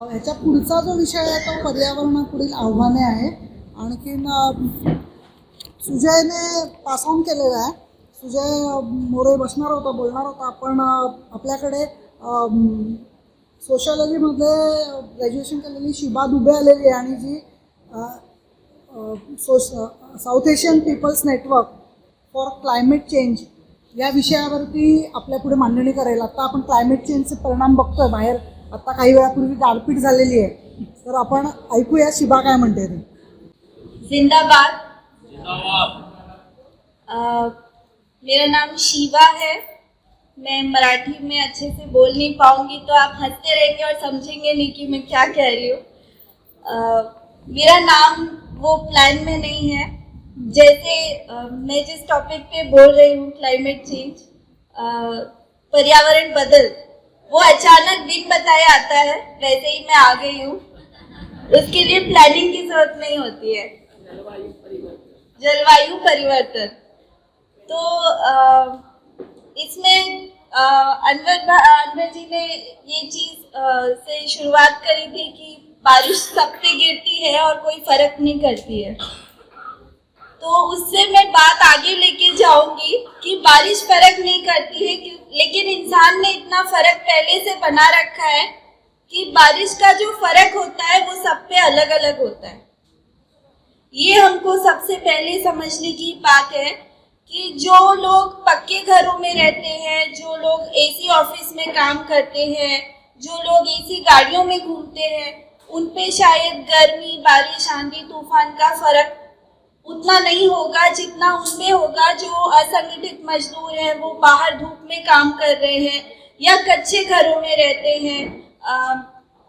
ह्याच्या पुढचा जो विषय आहे तो पर्यावरणापुढील आव्हाने आहे. आणखीन सुजयने पास ऑन केलेला आहे. सुजय मोरे बसणार होता, बोलणार होता, पण आपल्याकडे सोशॉलॉजीमध्ये ग्रॅज्युएशन केलेली शिबा दुबे आलेली आहे आणि जी South Asian Peoples Network for Climate Change या विषयावरती आपल्यापुढे मांडणी करेल. आता आपण क्लायमेट चेंजचे परिणाम बघतोय बाहेर. आता काही वेळापूर्वी गारपीट झालेली आहे, तर आपण ऐकूया शिबा काय म्हणते ती. जिंदाबाद. मेरा नाम शिवा है. मैं मराठी में अच्छे से बोल नहीं पाऊंगी तो आप हंसते रहेंगे और समझेंगे नहीं कि मैं क्या कह रही हूँ. मेरा नाम वो प्लान में नहीं है. जैसे मैं जिस टॉपिक पे बोल रही हूँ क्लाइमेट चेंज, पर्यावरण बदल, वो अचानक बिन बताए आता है. वैसे ही मैं आ गई हूँ. उसके लिए प्लानिंग की जरूरत नहीं होती है. जलवायु परिवर्तन. तो इसमें अनवर जी ने ये चीज से शुरुआत करी थी कि बारिश सब पे गिरती है और कोई फर्क नहीं करती है. तो उससे मैं बात आगे लेके जाऊंगी कि बारिश फर्क नहीं करती है, लेकिन इंसान ने इतना फर्क पहले से बना रखा है कि बारिश का जो फर्क होता है वो सब पे अलग अलग होता है. ये हमको सबसे पहले समझने की बात है कि जो लोग पक्के घरों में रहते हैं, जो लोग एसी ऑफिस में काम करते हैं, जो लोग एसी गाड़ियों में घूमते हैं, उन पे शायद गर्मी, बारिश, आंधी, तूफान का फर्क उतना नहीं होगा जितना उनमें होगा जो असंगठित मजदूर हैं, वो बाहर धूप में काम कर रहे हैं या कच्चे घरों में रहते हैं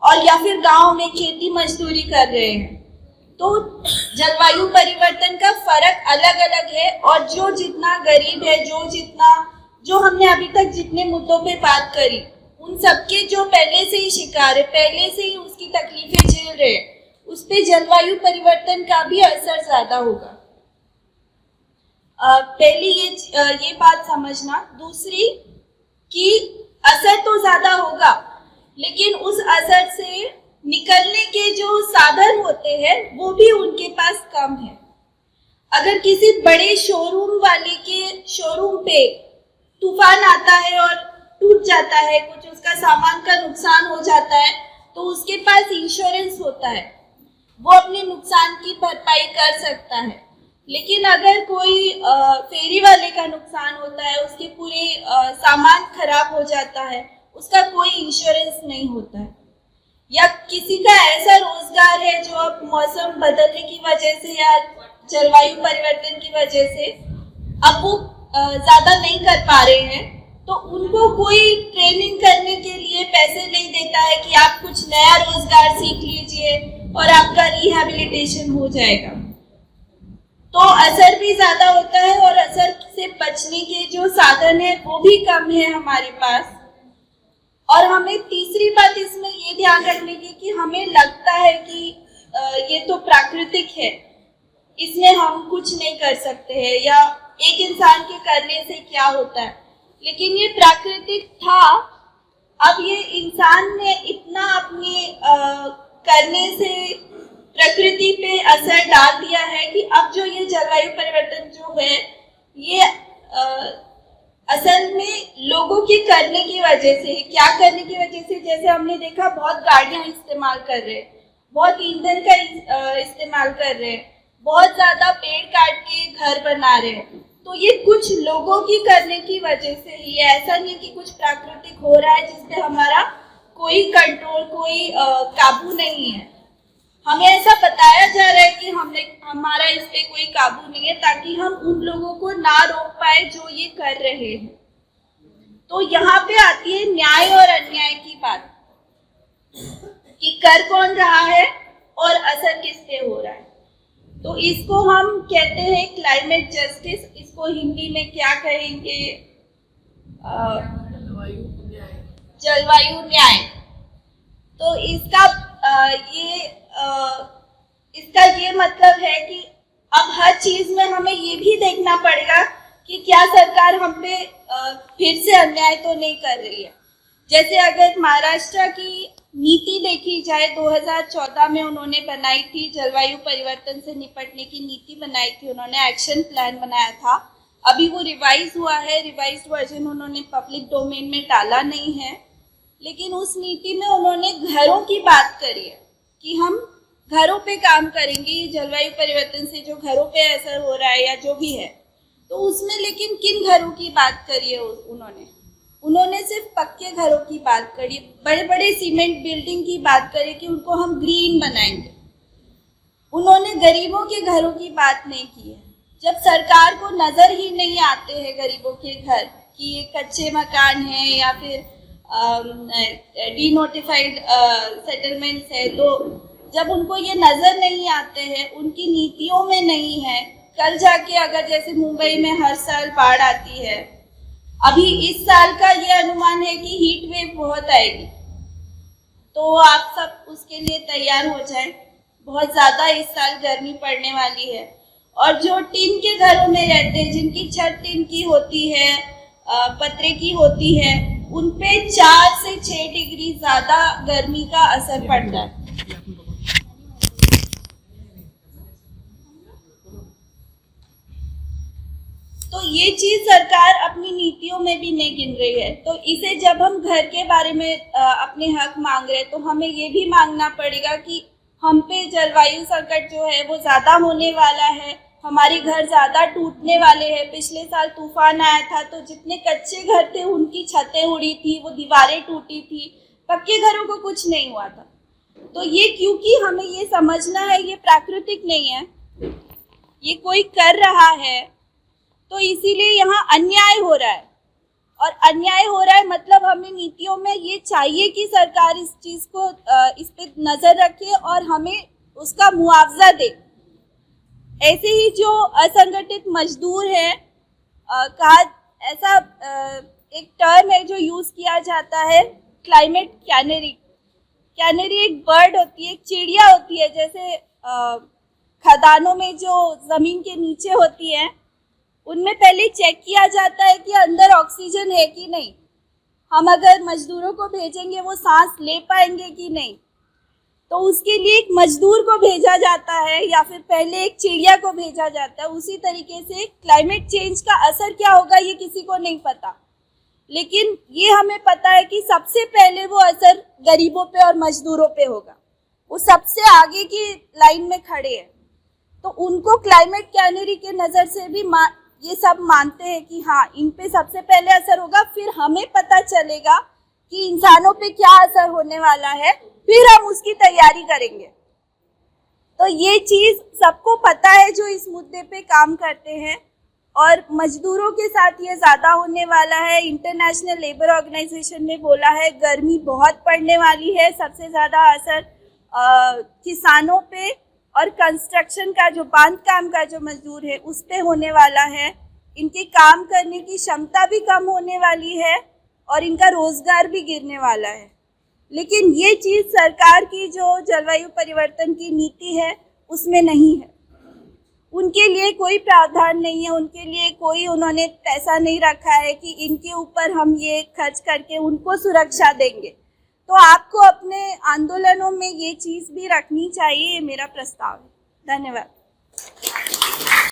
और या फिर गांव में खेती मजदूरी कर रहे हैं. तो जलवायु परिवर्तन का फर्क अलग अलग है और जो जितना गरीब है, जो हमने अभी तक जितने मुद्दों पे बात करी, उन सबके जो पहले से ही शिकार है, पहले से ही उसकी तकलीफें झेल रहे हैं, उस पे जलवायु परिवर्तन का भी असर ज्यादा होगा. पहली ये बात समझना. दूसरी कि असर तो ज्यादा होगा, लेकिन उस असर से निकलने के जो साधन होते हैं वो भी उनके पास कम है. अगर किसी बड़े शोरूम वाले के शोरूम पे तूफान आता है और टूट जाता है, कुछ उसका सामान का नुकसान हो जाता है, तो उसके पास इंश्योरेंस होता है, वो अपने नुकसान की भरपाई कर सकता है. लेकिन अगर कोई फेरी वाले का नुकसान होता है, उसके पूरे सामान खराब हो जाता है, उसका कोई इंश्योरेंस नहीं होता है. या किसी का ऐसा रोजगार है जो अब मौसम बदलने की वजह से या जलवायु परिवर्तन की वजह से अब वो ज्यादा नहीं कर पा रहे हैं, तो उनको कोई ट्रेनिंग करने के लिए पैसे नहीं देता है कि आप कुछ नया रोजगार सीख लीजिए और आपका रिहैबिलिटेशन हो जाएगा. तो असर भी ज्यादा होता है और असर से बचने के जो साधन है वो भी कम है हमारे पास. और हमें तीसरी बात इसमें ये ध्यान रखने की कि हमें लगता है कि ये तो प्राकृतिक है, इसमें हम कुछ नहीं कर सकते हैं या एक इंसान के करने से क्या होता है, लेकिन ये प्राकृतिक था. अब ये इंसान ने इतना अपने करने से प्रकृति पे असर डाल दिया है कि अब जो ये जलवायु परिवर्तन जो है ये असल में लोगों के करने की वजह से. क्या करने की वजह से? जैसे हमने देखा बहुत गाड़ियां इस्तेमाल कर रहे हैं, बहुत ईंधन का इस्तेमाल कर रहे हैं, बहुत ज्यादा पेड़ काट के घर बना रहे हैं. तो ये कुछ लोगों की करने की वजह से ही है. ऐसा नहीं कि कुछ प्राकृतिक हो रहा है जिसपे हमारा कोई कंट्रोल, कोई काबू नहीं है. हमें ऐसा बताया जा रहा है कि हमारा इस पे कोई काबू नहीं है, ताकि हम उन लोगों को ना रोक पाए जो ये कर रहे हैं. तो यहाँ पे आती है न्याय और अन्याय की बात कि कर कौन रहा है और असर किस पे हो रहा है. तो इसको हम कहते हैं क्लाइमेट जस्टिस. इसको हिंदी में क्या कहेंगे? जलवायु न्याय. तो इसका ये मतलब है कि अब हर चीज में हमें ये भी देखना पड़ेगा कि क्या सरकार हम पे फिर से अन्याय तो नहीं कर रही है. जैसे अगर महाराष्ट्र की नीति देखी जाए 2014 में उन्होंने बनाई थी, जलवायु परिवर्तन से निपटने की नीति बनाई थी, उन्होंने एक्शन प्लान बनाया था। अभी वो रिवाइज हुआ है, रिवाइज्ड वर्जन उन्होंने पब्लिक डोमेन में डाला नहीं है, लेकिन उस नीति में उन्होंने घरों की बात करी है कि हम घरों पे काम करेंगे, ये जलवायु परिवर्तन से जो घरों पे असर हो रहा है या जो भी है। तो उसमें लेकिन किन घरों की बात करी है उन्होंने सिर्फ पक्के घरों की बात करी, बड़े बड़े सीमेंट बिल्डिंग की बात करी कि उनको हम ग्रीन बनाएंगे। उन्होंने गरीबों के घरों की बात नहीं की है। जब सरकार को नज़र ही नहीं आते हैं गरीबों के घर कि ये कच्चे मकान हैं या फिर डीनोटिफाइड सेटलमेंट्स है, तो जब उनको ये नज़र नहीं आते हैं, उनकी नीतियों में नहीं है, कल जाके अगर जैसे मुंबई में हर साल बाढ़ आती है, अभी इस साल का ये अनुमान है कि हीट वेव बहुत आएगी, तो आप सब उसके लिए तैयार हो जाएं। बहुत ज़्यादा इस साल गर्मी पड़ने वाली है। और जो टिन के घरों में रहते हैं, जिनकी छत टिन की होती है, पतरे की होती है, उन पे 4 से 6 डिग्री ज़्यादा गर्मी का असर पड़ता है। तो ये चीज सरकार अपनी नीतियों में भी नहीं गिन रही है। तो इसे जब हम घर के बारे में अपने हक मांग रहे हैं, तो हमें ये भी मांगना पड़ेगा कि हम पे जलवायु संकट जो है वो ज़्यादा होने वाला है, हमारे घर ज़्यादा टूटने वाले हैं। पिछले साल तूफान आया था तो जितने कच्चे घर थे उनकी छतें उड़ी थी, वो दीवारें टूटी थी, पक्के घरों को कुछ नहीं हुआ था। तो ये क्योंकि हमें ये समझना है ये प्राकृतिक नहीं है, ये कोई कर रहा है, तो इसीलिए यहाँ अन्याय हो रहा है। और अन्याय हो रहा है मतलब हमें नीतियों में ये चाहिए कि सरकार इस चीज़ को इस पे नज़र रखे और हमें उसका मुआवजा दे। ऐसे ही जो असंगठित मजदूर हैं, कहा ऐसा एक टर्म है जो यूज़ किया जाता है, क्लाइमेट कैनरी। कैनरी एक बर्ड होती है, एक चिड़िया होती है, जैसे खदानों में जो ज़मीन के नीचे होती है, उनमें पहले चेक किया जाता है कि अंदर ऑक्सीजन है कि नहीं। हम अगर मजदूरों को भेजेंगे वो सांस ले पाएंगे कि नहीं, तो उसके लिए एक मजदूर को भेजा जाता है या फिर पहले एक चिड़िया को भेजा जाता है। उसी तरीके से क्लाइमेट चेंज का असर क्या होगा ये किसी को नहीं पता, लेकिन ये हमें पता है कि सबसे पहले वो असर गरीबों पे और मजदूरों पे होगा। वो सबसे आगे की लाइन में खड़े हैं, तो उनको क्लाइमेट कैनरी के नज़र से भी ये सब मानते हैं कि हाँ, इन पे सबसे पहले असर होगा, फिर हमें पता चलेगा कि इंसानों पे क्या असर होने वाला है, फिर हम उसकी तैयारी करेंगे। तो ये चीज़ सबको पता है जो इस मुद्दे पे काम करते हैं, और मजदूरों के साथ ये ज़्यादा होने वाला है। इंटरनेशनल लेबर ऑर्गेनाइजेशन ने बोला है गर्मी बहुत पड़ने वाली है, सबसे ज़्यादा असर किसानों पे और कंस्ट्रक्शन का जो बांध काम का जो मजदूर है उस पे होने वाला है। इनके काम करने की क्षमता भी कम होने वाली है और इनका रोजगार भी गिरने वाला है। लेकिन ये चीज़ सरकार की जो जलवायु परिवर्तन की नीति है उसमें नहीं है, उनके लिए कोई प्रावधान नहीं है, उनके लिए कोई उन्होंने पैसा नहीं रखा है कि इनके ऊपर हम ये खर्च करके उनको सुरक्षा देंगे। तो आपको अपने आंदोलनों में ये चीज़ भी रखनी चाहिए, ये मेरा प्रस्ताव है। धन्यवाद।